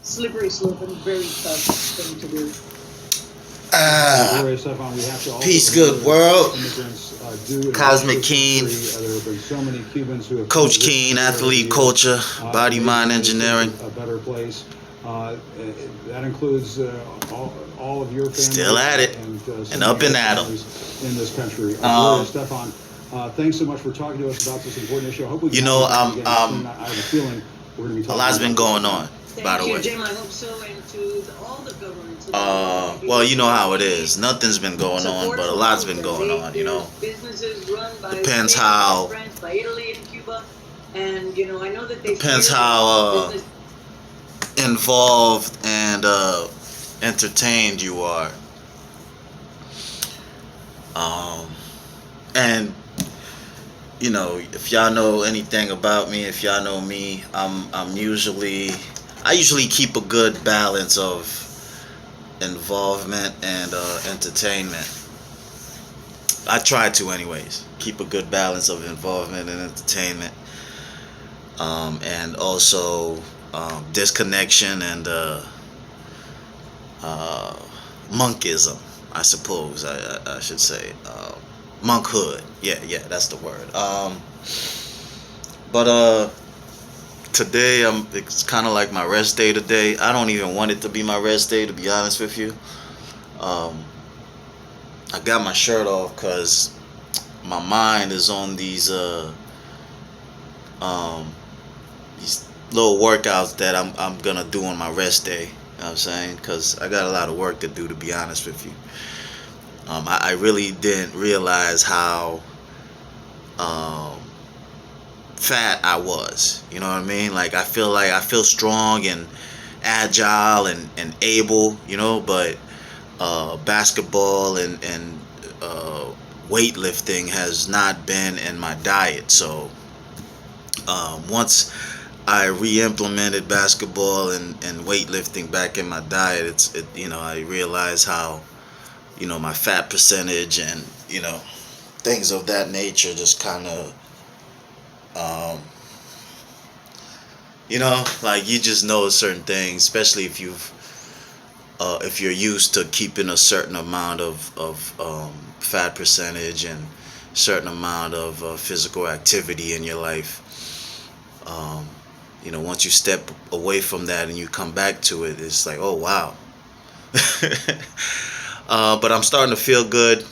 slippery slope and very tough thing to do. Peace, good world. Cosmic Keen, Coach Keen, athlete, culture, body, mind, engineering. That includes all of your family. Still at it, and up and at 'em in this country. Stefan, thanks so much for talking to us about this important issue. I hope we can I have a feeling we're going to be talking. A lot's been going on, by the way. Jim, I hope so, and to all the governments. Well, you know how it is. Nothing's been going on, but a lot's been going on, you know. Businesses run by Depends Spain, how. by France, by Italy and Cuba, and I know that they. Depends how involved and entertained you are. And if y'all know anything about me, if y'all know me, I usually keep a good balance of involvement and entertainment. I try to, anyways, keep a good balance of involvement and entertainment, and also disconnection and monkism, I suppose I should say. Monkhood, yeah, that's the word. But today it's kind of like my rest day today. I don't even want it to be my rest day, to be honest with you. I got my shirt off because my mind is on these little workouts that I'm gonna do on my rest day. You know what I'm saying? Because I got a lot of work to do, to be honest with you. I really didn't realize how fat I was. You know what I mean? Like I feel strong and agile and able, but basketball and weightlifting has not been in my diet. So once I re-implemented basketball and weightlifting back in my diet, I realized how my fat percentage and things of that nature just kind of like you just know certain things, especially if you're used to keeping a certain amount of fat percentage and certain amount of physical activity in your life. Once you step away from that and you come back to it, it's like, oh wow. But I'm starting to feel good.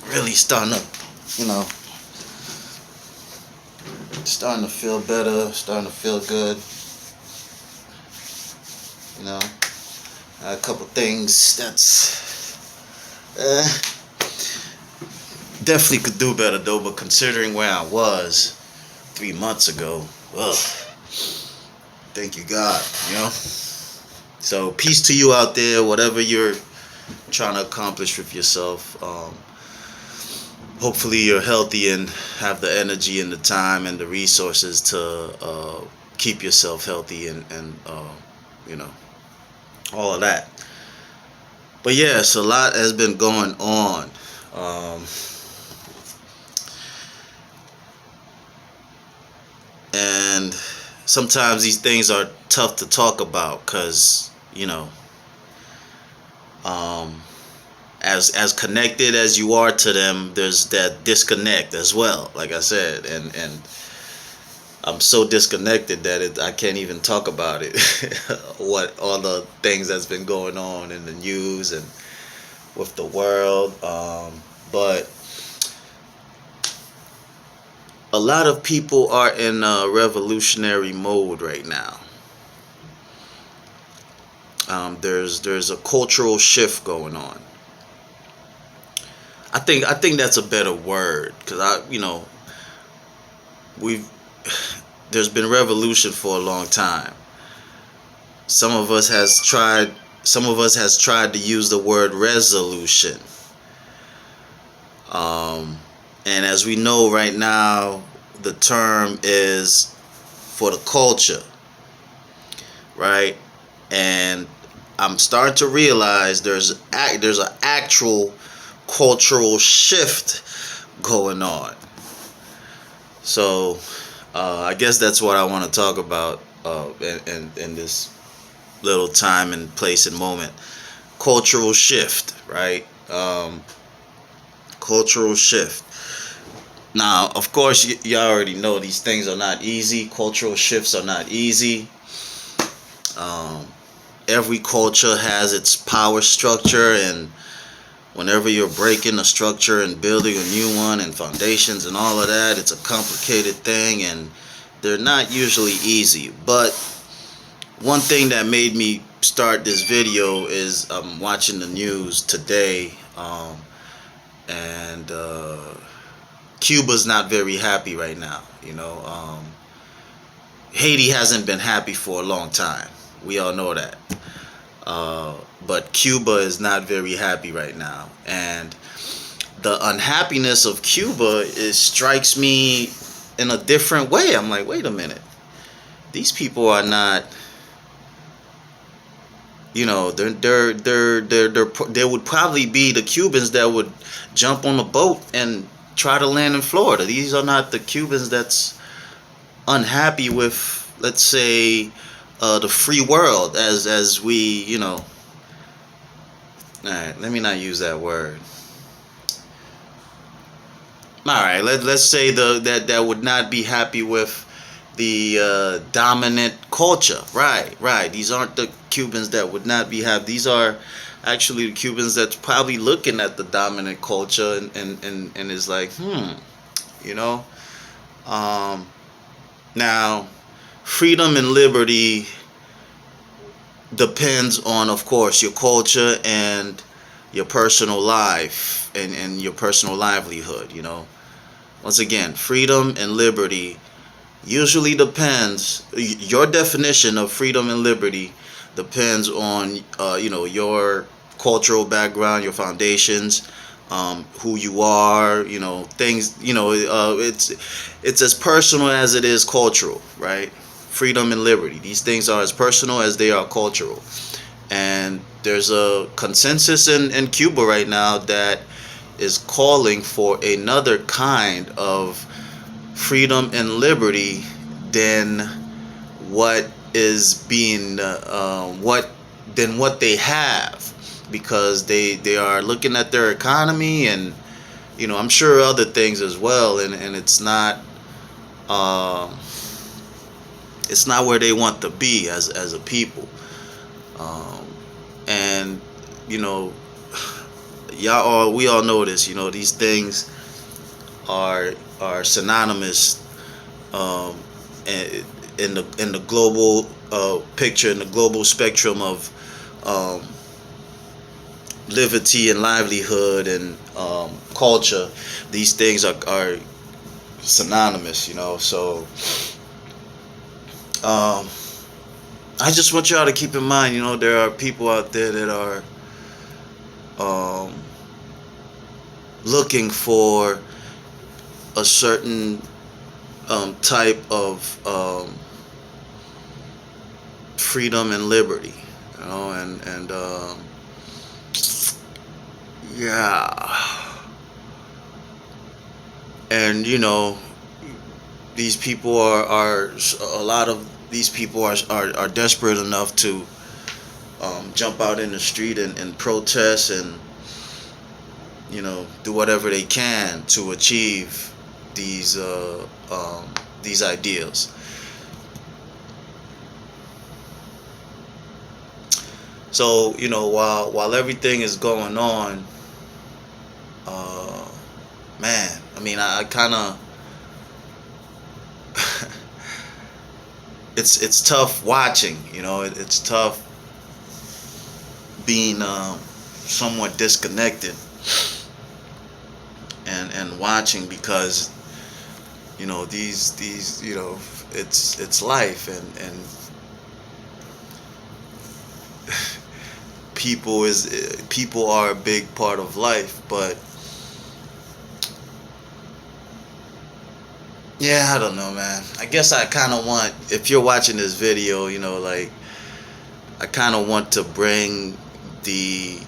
Really starting to feel better, starting to feel good. A couple things that's definitely could do better though, but considering where I was 3 months ago, thank you God, So peace to you out there, whatever you're trying to accomplish with yourself. Hopefully you're healthy and have the energy and the time and the resources to keep yourself healthy and all of that. But yes, a lot has been going on. And sometimes these things are tough to talk about because as connected as you are to them, there's that disconnect as well, like I said, and I'm so disconnected that I can't even talk about it. What all the things that's been going on in the news and with the world, but a lot of people are in a revolutionary mode right now. There's a cultural shift going on. I think that's a better word, because there's been revolution for a long time. Some of us has tried to use the word resolution. And as we know right now, the term is for the culture, right? And I'm starting to realize there's an actual cultural shift going on. So I guess that's what I want to talk about in this little time and place and moment. Cultural shift, right? Cultural shift. Now, of course, you already know these things are not easy. Cultural shifts are not easy. Every culture has its power structure, and whenever you're breaking a structure and building a new one and foundations and all of that, it's a complicated thing, and they're not usually easy. But one thing that made me start this video is I'm watching the news today, and Cuba's not very happy right now. Haiti hasn't been happy for a long time. We all know that. But Cuba is not very happy right now. And the unhappiness of Cuba strikes me in a different way. I'm like, wait a minute. These people are not, they would probably be the Cubans that would jump on a boat and try to land in Florida. These are not the Cubans that's unhappy with, let's say, the free world as we, all right, let me not use that word. All right, let's say that would not be happy with the dominant culture. Right. These aren't the Cubans that would not be happy. These are actually the Cubans that's probably looking at the dominant culture and is like, now, freedom and liberty depends on, of course, your culture and your personal life and your personal livelihood. Once again, freedom and liberty usually depends, your definition of freedom and liberty depends on your cultural background, your foundations, who you are, things, it's as personal as it is cultural, right? Freedom and liberty, these things are as personal as they are cultural. And there's a consensus in Cuba right now that is calling for another kind of freedom and liberty than what is being what they have, because they are looking at their economy and I'm sure other things as well, and it's not where they want to be as a people. And we all know this. These things are synonymous in the global picture, in the global spectrum of liberty and livelihood and culture. These things are synonymous, so I just want y'all to keep in mind, there are people out there that are looking for a certain type of freedom and liberty, and and these people are a lot of these people are desperate enough to jump out in the street and protest and do whatever they can to achieve these ideals. So while everything is going on, man, I kind of it's tough watching. It's tough being somewhat disconnected and watching, because these it's life, and people are a big part of life. But yeah, I don't know, man. I guess I kind of want, if you're watching this video, I kind of want to bring the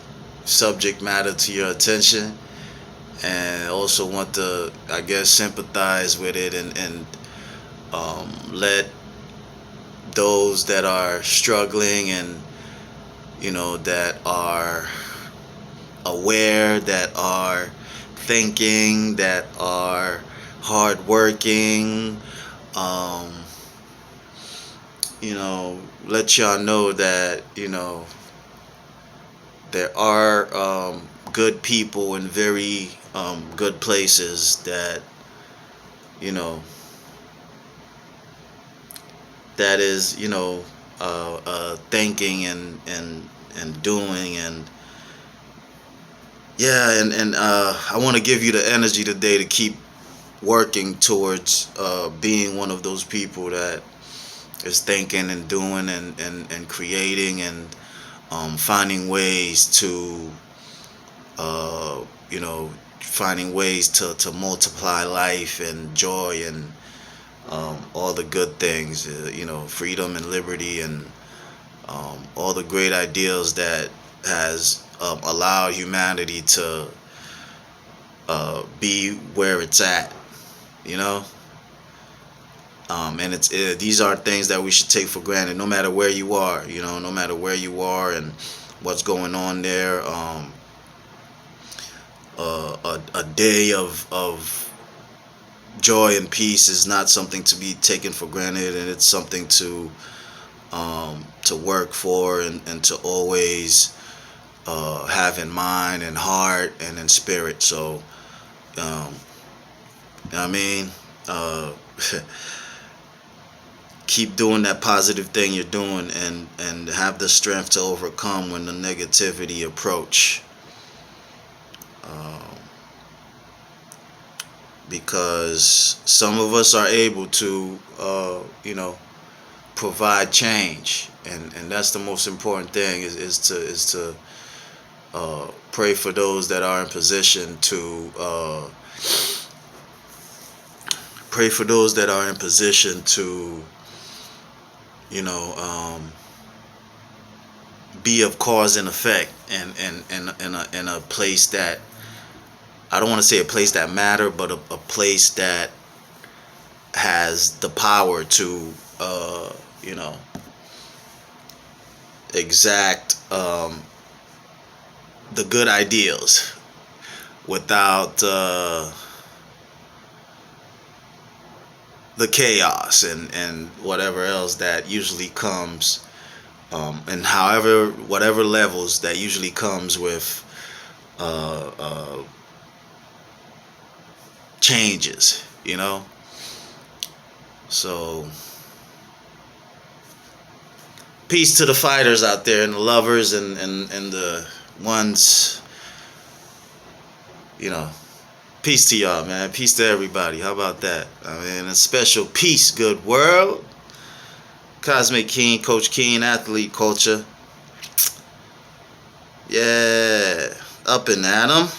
subject matter to your attention, and also want to, I guess, sympathize with it and let those that are struggling and, you know, that are aware, that are thinking, that are hardworking. You know, let y'all know that, you know, there are good people in very good places that, you know, that is, you know, thinking and doing, and yeah, and I want to give you the energy today to keep working towards being one of those people that is thinking and doing and creating and finding ways to you know, finding ways to multiply life and joy and all the good things, you know, freedom and liberty and all the great ideals that has allowed humanity to be where it's at, you know. And these are things that we should take for granted, no matter where you are, you know, no matter where you are and what's going on there. A day of joy and peace is not something to be taken for granted, and it's something to work for and to always have in mind and heart and in spirit. So, you know what I mean, keep doing that positive thing you're doing, and have the strength to overcome when the negativity approach. Because some of us are able to, you know, provide change, and that's the most important thing is to pray for those that are in position to pray for those that are in position to, you know, be of cause and effect, and in a place that, I don't want to say a place that matter, but a place that has the power to, you know, exact the good ideals without the chaos and whatever else that usually comes, and whatever levels that usually comes with changes, you know. So peace to the fighters out there, and the lovers, and the ones, you know, peace to y'all, man. Peace to everybody. How about that? I mean, a special peace, good world. Cosmic King, Coach King, Athlete Culture. Yeah, up and at 'em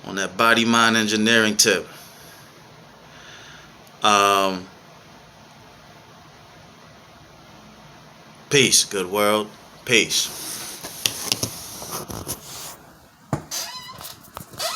on that body mind engineering tip. Peace, good world. Peace.